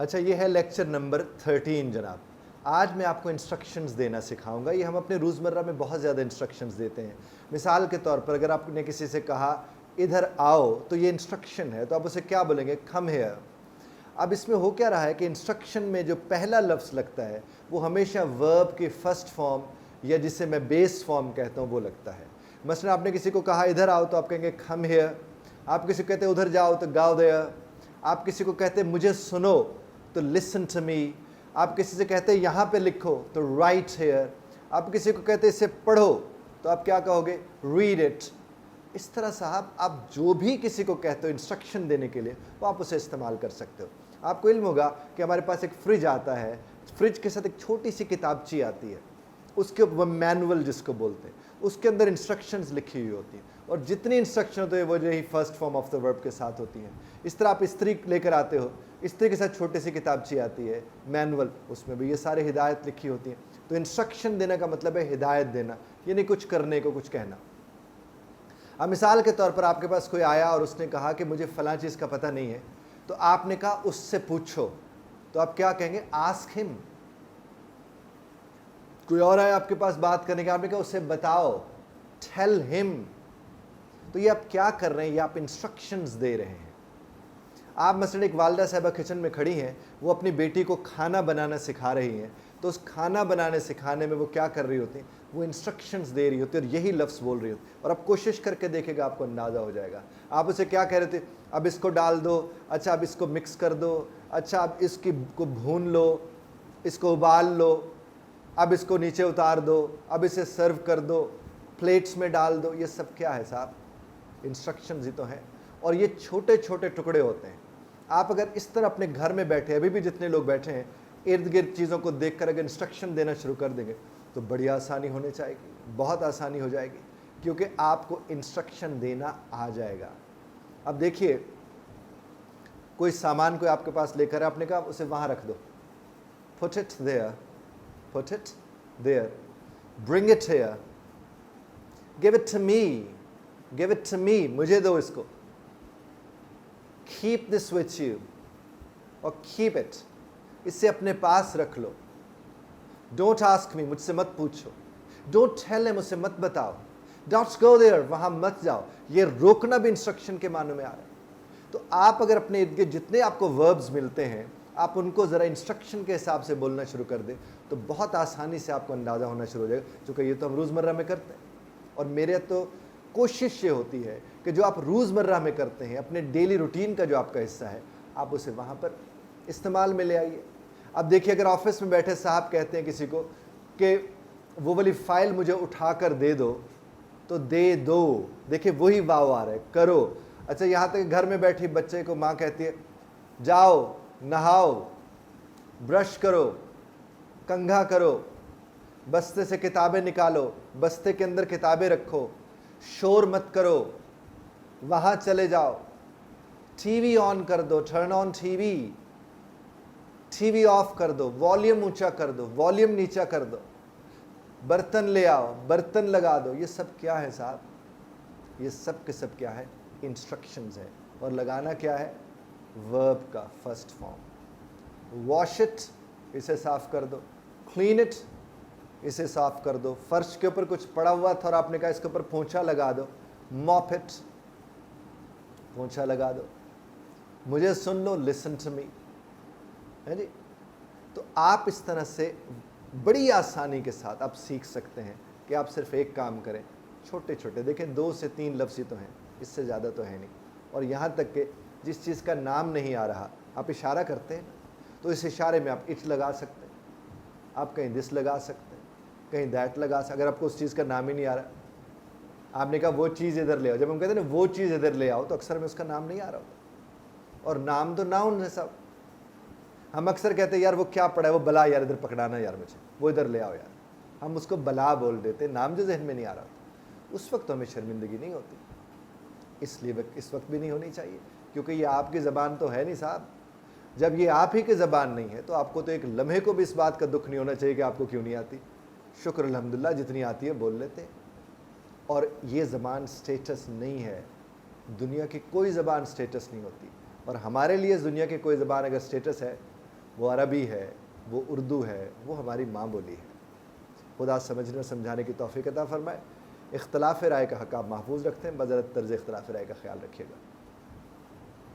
اچھا یہ ہے لیکچر نمبر 13 جناب. آج میں آپ کو انسٹرکشنز دینا سکھاؤں گا. یہ ہم اپنے روزمرہ میں بہت زیادہ انسٹرکشنز دیتے ہیں. مثال کے طور پر اگر آپ نے کسی سے کہا ادھر آؤ تو یہ انسٹرکشن ہے, تو آپ اسے کیا بولیں گے؟ Come here. اب اس میں ہو کیا رہا ہے کہ انسٹرکشن میں جو پہلا لفظ لگتا ہے وہ ہمیشہ ورب کی فرسٹ فارم یا جسے میں بیس فارم کہتا ہوں وہ لگتا ہے. مثلا آپ نے کسی کو کہا ادھر آؤ تو آپ کہیں گے کم ہیئر. آپ کسی کو کہتے ہیں ادھر جاؤ تو گاؤ دیئر. آپ کسی کو کہتے ہیں مجھے سنو تو لسن ٹو می. آپ کسی سے کہتے ہیں یہاں پہ لکھو تو رائٹ ہیئر. آپ کسی کو کہتے ہیں اسے پڑھو تو آپ کیا کہو گے؟ Read it. اس طرح صاحب آپ جو بھی کسی کو کہتے ہو انسٹرکشن دینے کے لیے وہ آپ اسے استعمال کر سکتے ہو. آپ کو علم ہوگا کہ ہمارے پاس ایک فریج آتا ہے, فریج کے ساتھ ایک چھوٹی سی کتابچی آتی ہے, اس کے وہ مینول جس کو بولتے ہیں, اس کے اندر انسٹرکشنز لکھی ہوئی ہوتی ہیں, اور جتنی انسٹرکشن ہوتے ہیں وہ جو ہی فرسٹ فارم آف دا ورب کے ساتھ ہوتی ہیں. اس طرح آپ استری لے کر آتے ہو, استری کے ساتھ چھوٹی سی کتابچی آتی ہے مینول, اس میں بھی یہ سارے ہدایت لکھی ہوتی ہیں. تو انسٹرکشن دینے کا مطلب ہے ہدایت دینا, یعنی کچھ کرنے کو, کچھ کہنا. اب مثال کے طور پر آپ کے پاس کوئی آیا اور اس نے کہا کہ مجھے فلاں چیز کا پتہ نہیں ہے, تو آپ نے کہا اس سے پوچھو, تو آپ کیا کہیں گے؟ آسک ہم. کوئی اور آیا آپ کے پاس بات کرنے کے, آپ نے کہا اسے بتاؤ, ٹیل ہم. تو یہ آپ کیا کر رہے ہیں؟ یہ آپ انسٹرکشنز دے رہے ہیں. آپ مثلا ایک والدہ صاحبہ کچن میں کھڑی ہیں, وہ اپنی بیٹی کو کھانا بنانا سکھا رہی ہیں, تو اس کھانا بنانے سکھانے میں وہ کیا کر رہی ہوتی ہیں؟ وہ انسٹرکشنز دے رہی ہوتی ہے اور یہی لفظ بول رہی ہوتی ہے. اور آپ کوشش کر کے دیکھے گا, آپ کو اندازہ ہو جائے گا. آپ اسے کیا کہہ رہے تھے؟ اب اس کو ڈال دو, اچھا اب اس کو مکس کر دو, اچھا اب اس کی کو بھون لو, اس کو ابال لو, اب اس کو نیچے اتار دو, اب اسے سرو کر دو, پلیٹس میں ڈال دو. یہ سب کیا ہے صاحب؟ انسٹرکشنز ہی تو ہیں. اور یہ چھوٹے چھوٹے ٹکڑے ہوتے ہیں. آپ اگر اس طرح اپنے گھر میں بیٹھے, ابھی بھی جتنے لوگ بیٹھے ہیں, ارد گرد چیزوں کو دیکھ کر اگر انسٹرکشن دینا شروع کر دیں گے تو بڑی آسانی ہونے چاہے گی, بہت آسانی ہو جائے گی, کیونکہ آپ کو انسٹرکشن دینا آ جائے گا. اب دیکھیے, کوئی سامان کوئی آپ کے پاس لے کر, آپ نے کہا اسے وہاں رکھ دو, put it there, put it there, bring it here, give it to me, give it to me, مجھے دو اس کو, keep this with you, or keep it, اسے اپنے پاس رکھ لو. Don't ask me, مجھ سے مت پوچھو. Don't tell him, اسے مت بتاؤ. Don't go there, وہاں مت جاؤ. یہ روکنا بھی انسٹرکشن کے معنوں میں آ رہا ہے. تو آپ اگر اپنے ارد گرد جتنے آپ کو وربز ملتے ہیں, آپ ان کو ذرا انسٹرکشن کے حساب سے بولنا شروع کر دیں تو بہت آسانی سے آپ کو اندازہ ہونا شروع ہو جائے گا, چونکہ یہ تو ہم روزمرہ میں کرتے ہیں. اور میرے تو کوشش یہ ہوتی ہے کہ جو آپ روزمرہ میں کرتے ہیں, اپنے ڈیلی روٹین کا جو آپ کا حصہ ہے, آپ اسے وہاں پر استعمال میں لے آئیے. اب دیکھیے, اگر آفس میں بیٹھے صاحب کہتے ہیں کسی کو کہ وہ والی فائل مجھے اٹھا کر دے دو, تو دے دو. دیکھیں وہی واو آ رہا ہے, کرو. اچھا یہاں تک گھر میں بیٹھی بچے کو ماں کہتی ہے جاؤ نہاؤ, برش کرو, کنگھا کرو, بستے سے کتابیں نکالو, بستے کے اندر کتابیں رکھو, شور مت کرو, وہاں چلے جاؤ, ٹی وی آن کر دو, turn on TV, TV off کر دو, والیوم اونچا کر دو, والیوم نیچا کر دو, برتن لے آؤ, برتن لگا دو. یہ سب کیا ہے صاحب؟ یہ سب کے سب کیا ہے؟ انسٹرکشنز ہے. اور لگانا کیا ہے؟ ورب کا فرسٹ فارم. واش اٹ, اسے صاف کر دو. کلین اٹ, اسے صاف کر دو. فرش کے اوپر کچھ پڑا ہوا تھا اور آپ نے کہا اس کے اوپر پونچھا لگا دو. موپ اٹ, پونچھا لگا دو. مجھے سن لو, لسن ٹو می. ہے جی. تو آپ اس طرح سے بڑی آسانی کے ساتھ آپ سیکھ سکتے ہیں کہ آپ صرف ایک کام کریں, چھوٹے چھوٹے, دیکھیں 2 سے 3 لفظ ہی تو ہیں, اس سے زیادہ تو ہے نہیں. اور یہاں تک کہ جس چیز کا نام نہیں آ رہا, آپ اشارہ کرتے ہیں تو اس اشارے میں آپ اٹ لگا سکتے ہیں, آپ کہیں دس لگا سکتے ہیں, کہیں دیٹ لگا سکتے. اگر آپ کو اس چیز کا نام ہی نہیں آ رہا, آپ نے کہا وہ چیز ادھر لے آؤ, جب ہم کہتے ہیں نا وہ چیز ادھر لے آؤ, تو اکثر میں اس کا نام نہیں آ رہا ہوتا. اور نام تو ناؤن ہے سب. ہم اکثر کہتے ہیں یار وہ کیا پڑا ہے, وہ بلا یار ادھر پکڑانا یار مجھے, وہ ادھر لے آؤ یار. ہم اس کو بلا بول دیتے, نام جو ذہن میں نہیں آ رہا ہوتا. اس وقت تو ہمیں شرمندگی نہیں ہوتی, اس لیے اس وقت بھی نہیں ہونی چاہیے, کیونکہ یہ آپ کی زبان تو ہے نہیں صاحب. جب یہ آپ ہی کی زبان نہیں ہے تو آپ کو تو ایک لمحے کو بھی اس بات کا دکھ نہیں ہونا چاہیے کہ آپ کو کیوں نہیں آتی. شکر الحمدللہ جتنی آتی ہے بول لیتے ہیں. اور یہ زبان سٹیٹس نہیں ہے, دنیا کی کوئی زبان سٹیٹس نہیں ہوتی. اور ہمارے لیے دنیا کی کوئی زبان اگر سٹیٹس ہے وہ عربی ہے، وہ اردو ہے، وہ ہماری ماں بولی ہے۔ خدا سمجھنے اور سمجھانے کی توفیق عطا فرمائے۔ اختلاف رائے کا حق آپ محفوظ رکھتے ہیں، بذرت طرز اختلاف رائے کا خیال رکھیے گا۔